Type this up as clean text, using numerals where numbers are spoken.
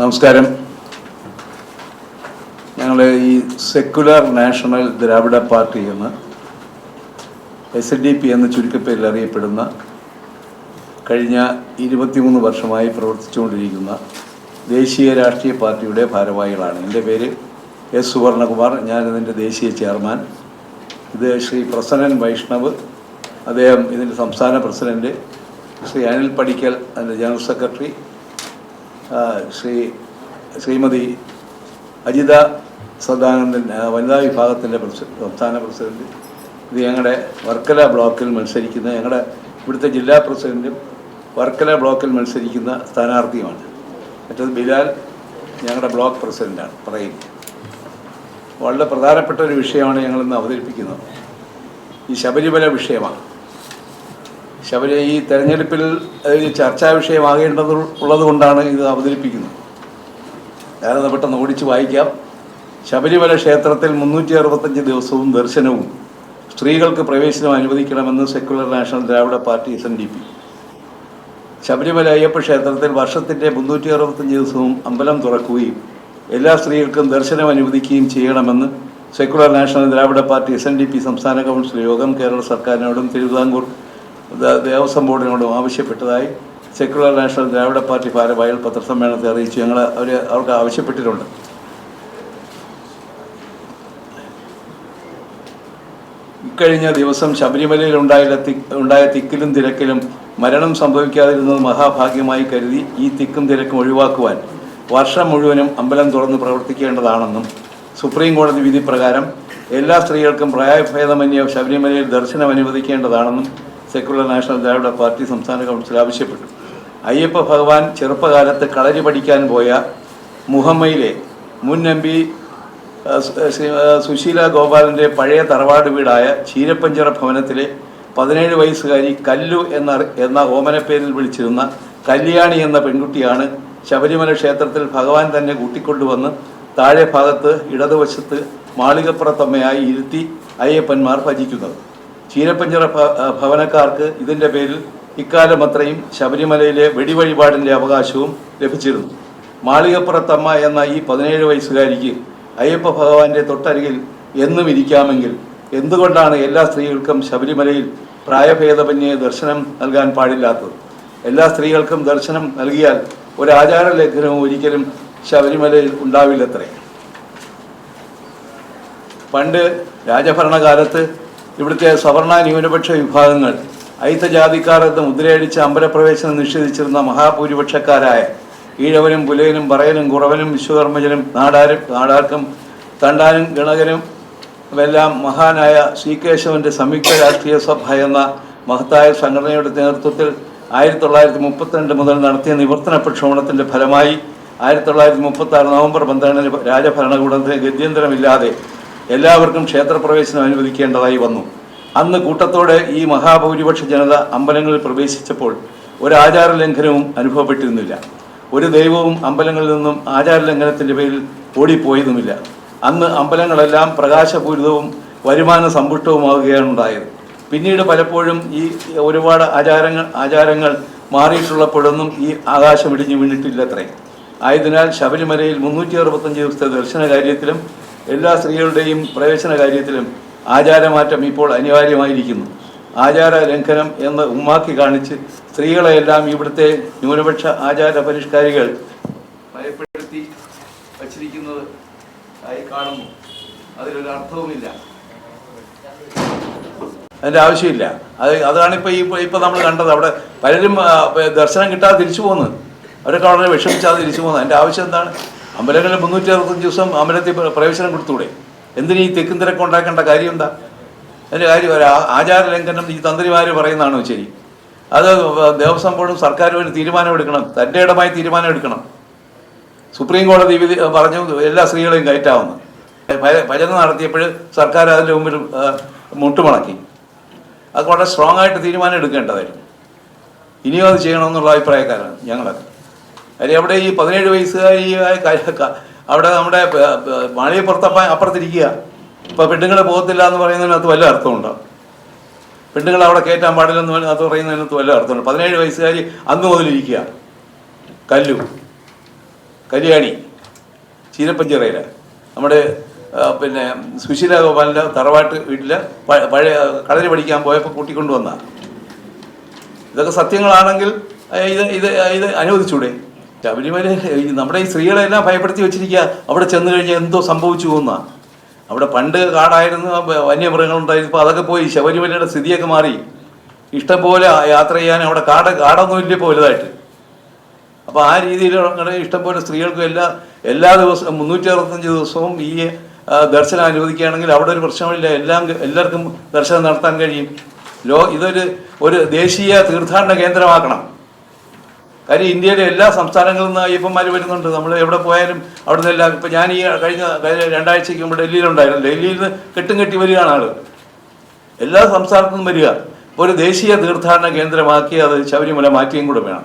നമസ്കാരം. ഞങ്ങൾ ഈ സെക്കുലർ നാഷണൽ ദ്രാവിഡ പാർട്ടി എന്ന് SNDP എന്ന ചുരുക്കപ്പേരിൽ അറിയപ്പെടുന്ന കഴിഞ്ഞ 23 വർഷമായി പ്രവർത്തിച്ചുകൊണ്ടിരിക്കുന്ന ദേശീയ രാഷ്ട്രീയ പാർട്ടിയുടെ ഭാരവാഹികളാണ്. എൻ്റെ പേര് S. സുവർണകുമാർ. ഞാനിതിൻ്റെ ദേശീയ ചെയർമാൻ. ഇത് ശ്രീ പ്രസന്നൻ വൈഷ്ണവ്, അദ്ദേഹം ഇതിൻ്റെ സംസ്ഥാന പ്രസിഡൻറ്റ്. ശ്രീ അനിൽ പടിക്കൽ അതിൻ്റെ ജനറൽ സെക്രട്ടറി. ശ്രീമതി അജിത സദാനന്ദൻ വനിതാ വിഭാഗത്തിൻ്റെ സംസ്ഥാന പ്രസിഡൻറ്റ്. ഇത് ഞങ്ങളുടെ വർക്കല ബ്ലോക്കിൽ മത്സരിക്കുന്ന ഞങ്ങളുടെ ഇവിടുത്തെ ജില്ലാ പ്രസിഡൻറ്റും വർക്കല ബ്ലോക്കിൽ മത്സരിക്കുന്ന സ്ഥാനാർത്ഥിയുമാണ്. മറ്റത് ബിലാൽ ഞങ്ങളുടെ ബ്ലോക്ക് പ്രസിഡൻ്റാണ്. പറയുന്നത് വളരെ പ്രധാനപ്പെട്ട ഒരു വിഷയമാണ് ഞങ്ങളിന്ന് അവതരിപ്പിക്കുന്നത്. ഈ ശബരിമല വിഷയമാണ്. ഈ തെരഞ്ഞെടുപ്പിൽ ചർച്ചാ വിഷയമാകേണ്ടതുള്ളത് കൊണ്ടാണ് ഇത് അവതരിപ്പിക്കുന്നത്. ഞാനത് പെട്ടെന്ന് ഓടിച്ച് വായിക്കാം. ശബരിമല ക്ഷേത്രത്തിൽ 365 ദിവസവും ദർശനവും സ്ത്രീകൾക്ക് പ്രവേശനം അനുവദിക്കണമെന്ന് സെക്കുലർ നാഷണൽ ദ്രാവിഡ പാർട്ടി SNDP. ശബരിമല അയ്യപ്പ ക്ഷേത്രത്തിൽ വർഷത്തിൻ്റെ 365 ദിവസവും അമ്പലം തുറക്കുകയും എല്ലാ സ്ത്രീകൾക്കും ദർശനം അനുവദിക്കുകയും ചെയ്യണമെന്ന് സെക്കുലർ നാഷണൽ ദ്രാവിഡ പാർട്ടി SNDP സംസ്ഥാന കൗൺസിൽ യോഗം കേരള സർക്കാരിനോടും തിരുവിതാംകൂർ ദേവസ്വം ബോർഡിനോടും ആവശ്യപ്പെട്ടതായി സെക്കുലർ നാഷണൽ ദ്രാവിഡ പാർട്ടി ഭാരവാഹികൾ പത്രസമ്മേളനത്തെ അറിയിച്ചു. അവർക്ക് ആവശ്യപ്പെട്ടിട്ടുണ്ട്. ഇക്കഴിഞ്ഞ ദിവസം ശബരിമലയിൽ ഉണ്ടായ തിക്കിലും തിരക്കിലും മരണം സംഭവിക്കാതിരുന്നത് മഹാഭാഗ്യമായി കരുതി ഈ തിക്കും തിരക്കും ഒഴിവാക്കുവാൻ വർഷം മുഴുവനും അമ്പലം തുറന്ന് പ്രവർത്തിക്കേണ്ടതാണെന്നും സുപ്രീം കോടതി വിധി പ്രകാരം എല്ലാ സ്ത്രീകൾക്കും പ്രായഭേദമന്യേ ശബരിമലയിൽ ദർശനം അനുവദിക്കേണ്ടതാണെന്നും സെക്കുലർ നാഷണൽ ദ്രാവിഡ പാർട്ടി സംസ്ഥാന കൗൺസിൽ ആവശ്യപ്പെട്ടു. അയ്യപ്പ ഭഗവാൻ ചെറുപ്പകാലത്ത് കളരി പഠിക്കാൻ പോയ മുഹമ്മയിലെ മുൻ MP സുശീല ഗോപാലൻ്റെ പഴയ തറവാട് വീടായ ചീരപ്പഞ്ചിറ ഭവനത്തിലെ 17 വയസ്സുകാരി കല്ലു എന്ന ഓമനപ്പേരിൽ വിളിച്ചിരുന്ന കല്യാണി എന്ന പെൺകുട്ടിയാണ് ശബരിമല ക്ഷേത്രത്തിൽ ഭഗവാൻ തന്നെ കൂട്ടിക്കൊണ്ടുവന്ന് താഴെ ഭാഗത്ത് ഇടതുവശത്ത് മാളികപ്പുറത്തമ്മയായി ഇരുത്തി അയ്യപ്പന്മാർ ഭജിക്കുന്നത്. ചീരപ്പഞ്ചിറ ഭവനക്കാർക്ക് ഇതിൻ്റെ പേരിൽ ഇക്കാലം അത്രയും ശബരിമലയിലെ വെടിവഴിപാടിൻ്റെ അവകാശവും ലഭിച്ചിരുന്നു. മാളികപ്പുറത്തമ്മ എന്ന ഈ 17 വയസ്സുകാരിക്ക് അയ്യപ്പ ഭഗവാന്റെ തൊട്ടരികിൽ എന്നും ഇരിക്കാമെങ്കിൽ എന്തുകൊണ്ടാണ് എല്ലാ സ്ത്രീകൾക്കും ശബരിമലയിൽ പ്രായഭേദമന്യേ ദർശനം നൽകാൻ പാടില്ലാത്തത്? എല്ലാ സ്ത്രീകൾക്കും ദർശനം നൽകിയാൽ ഒരു ആചാര ലംഘനവും ഒരിക്കലും ശബരിമലയിൽ ഉണ്ടാവില്ലത്രേ. പണ്ട് രാജഭരണകാലത്ത് ഇവിടുത്തെ സവർണ ന്യൂനപക്ഷ വിഭാഗങ്ങൾ അയിത്തജാതിക്കാർ എന്ന് മുദ്രയടിച്ച് അമ്പലപ്രവേശനം നിഷേധിച്ചിരുന്ന മഹാഭൂരിപക്ഷക്കാരായ ഈഴവനും പുലയനും പറയനും കുറവനും വിശ്വകർമ്മജനും നാടാർക്കും തണ്ടാനും ഗണകനും എല്ലാം മഹാനായ ശ്രീകേശവന്റെ സംയുക്ത രാഷ്ട്രീയ സഭ എന്ന മഹത്തായ സംഘടനയുടെ നേതൃത്വത്തിൽ 1932 മുതൽ നടത്തിയ നിവർത്തന പ്രക്ഷോഭണത്തിൻ്റെ ഫലമായി 1936 നവംബർ 12 രാജഭരണകൂടത്തിന് ഗത്യന്തരമില്ലാതെ എല്ലാവർക്കും ക്ഷേത്രപ്രവേശനം അനുവദിക്കേണ്ടതായി വന്നു. അന്ന് കൂട്ടത്തോടെ ഈ മഹാഭൂരിപക്ഷ ജനത അമ്പലങ്ങളിൽ പ്രവേശിച്ചപ്പോൾ ഒരു ആചാര ലംഘനവും അനുഭവപ്പെട്ടിരുന്നില്ല. ഒരു ദൈവവും അമ്പലങ്ങളിൽ നിന്നും ആചാര ലംഘനത്തിൻ്റെ പേരിൽ ഓടിപ്പോയതുമില്ല. അന്ന് അമ്പലങ്ങളെല്ലാം പ്രകാശപൂരിതവും വരുമാന സമ്പുഷ്ടവുമാവുകയാണ് ഉണ്ടായത്. പിന്നീട് പലപ്പോഴും ഈ ഒരുപാട് ആചാരങ്ങൾ മാറിയിട്ടുള്ളപ്പോഴൊന്നും ഈ ആകാശം ഇടിഞ്ഞു വീണിട്ടില്ലത്രേ. ആയതിനാൽ ശബരിമലയിൽ 365 ദിവസത്തെ ദർശന കാര്യത്തിലും എല്ലാ സ്ത്രീകളുടെയും പ്രവേശന കാര്യത്തിലും ആചാരമാറ്റം ഇപ്പോൾ അനിവാര്യമായിരിക്കുന്നു. ആചാര ലംഘനം എന്ന് ഉമ്മാക്കി കാണിച്ച് സ്ത്രീകളെയെല്ലാം ഇവിടുത്തെ ന്യൂനപക്ഷ ആചാര പരിഷ്കാരികൾ ഭയപ്പെടുത്തി വച്ചിരിക്കുന്നത് ആയി കാണുന്നു. അതിലൊരു അർത്ഥവുമില്ല, അതിൻ്റെ ആവശ്യമില്ല. അതാണിപ്പോൾ ഇപ്പം നമ്മൾ കണ്ടത്. അവിടെ പലരും ദർശനം കിട്ടാതെ തിരിച്ചു പോകുന്നത്, അവരൊക്കെ വളരെ വിഷമിച്ചാതെ തിരിച്ചു പോകുന്നത്. അതിൻ്റെ ആവശ്യം എന്താണ്? അമ്പലങ്ങളിൽ 365 ദിവസം അമ്പലത്തിൽ പ്രവേശനം കൊടുത്തൂടെ? എന്തിനീ തെക്കും തിരക്ക് ഉണ്ടാക്കേണ്ട കാര്യം എന്താ? അതിൻ്റെ കാര്യം ആചാര ലംഘനം ഈ തന്ത്രിമാർ പറയുന്നതാണോ ശരി? അത് ദേവസ്വം ബോർഡും സർക്കാരും ഒരു തീരുമാനമെടുക്കണം, തൻ്റെ ഇടമായി തീരുമാനമെടുക്കണം. സുപ്രീം കോടതി വിധി പറഞ്ഞു എല്ലാ സ്ത്രീകളെയും കയറ്റാവുന്നു. ഭജന നടത്തിയപ്പോൾ സർക്കാർ അതിൻ്റെ മുമ്പിൽ മുട്ടുമടക്കി. അത് വളരെ സ്ട്രോങ് ആയിട്ട് തീരുമാനം എടുക്കേണ്ടതായിരുന്നു. ഇനിയും അത് ചെയ്യണമെന്നുള്ള അഭിപ്രായക്കാരാണ് ഞങ്ങളൊക്കെ. കാര്യം അവിടെ ഈ 17 വയസ്സുകാരി അവിടെ നമ്മുടെ അപ്പുറത്തിരിക്കുക. ഇപ്പോൾ പെണ്ണുങ്ങൾ പോകത്തില്ല എന്ന് പറയുന്നതിനകത്ത് വല്ല അർത്ഥമുണ്ടോ? പെണ്ണുങ്ങൾ അവിടെ കയറ്റാൻ പാടില്ലെന്ന് അത് പറയുന്നതിനകത്ത് വല്ല അർത്ഥമുണ്ട്? 17 വയസ്സുകാരി അന്ന് മുതലിരിക്കുക. കല്യാണി ചീരപ്പഞ്ചിറയില നമ്മുടെ പിന്നെ സുശീല ഗോപാലിൻ്റെ തറവാട്ട് വീട്ടിൽ പഴയ കളരി പഠിക്കാൻ പോയപ്പോൾ കൂട്ടിക്കൊണ്ടുവന്ന ഇതൊക്കെ സത്യങ്ങളാണെങ്കിൽ ഇത് അനുവദിച്ചൂടെ? ശബരിമല നമ്മുടെ ഈ സ്ത്രീകളെല്ലാം ഭയപ്പെടുത്തി വെച്ചിരിക്കുക. അവിടെ ചെന്ന് കഴിഞ്ഞാൽ എന്തോ സംഭവിച്ചു പോകുന്ന. അവിടെ പണ്ട് കാടായിരുന്നു, വന്യമൃഗങ്ങളുണ്ടായിരുന്നു. ഇപ്പോൾ അതൊക്കെ പോയി. ശബരിമലയുടെ സ്ഥിതിയൊക്കെ മാറി. ഇഷ്ടംപോലെ യാത്ര ചെയ്യാൻ അവിടെ കാടൊന്നും ഇല്ല ഇപ്പോൾ വലുതായിട്ട്. അപ്പോൾ ആ രീതിയിൽ ഇഷ്ടംപോലെ സ്ത്രീകൾക്കും എല്ലാ ദിവസവും 365 ദിവസവും ഈ ദർശനം അനുവദിക്കുകയാണെങ്കിൽ അവിടെ ഒരു പ്രശ്നമില്ല. എല്ലാവർക്കും ദർശനം നടത്താൻ കഴിയും. ഇതൊരു ദേശീയ തീർത്ഥാടന കേന്ദ്രമാക്കണം. കാര്യം ഇന്ത്യയിലെ എല്ലാ സംസ്ഥാനങ്ങളിൽ നിന്ന് അയ്യപ്പന്മാർ വരുന്നുണ്ട്. നമ്മൾ എവിടെ പോയാലും അവിടെ നിന്നെല്ലാം. ഇപ്പം ഞാൻ ഈ കഴിഞ്ഞ 2 ആഴ്ചയ്ക്ക് മുമ്പ് ഡൽഹിയിലുണ്ടായിരുന്നു. ഡൽഹിയിൽ നിന്ന് കെട്ടി വരികയാണ് ആൾ. എല്ലാ സംസ്ഥാനത്തു നിന്നും വരിക. ഒരു ദേശീയ തീർത്ഥാടന കേന്ദ്രമാക്കി അത് ശബരിമല മാറ്റുകയും കൂടെ വേണം.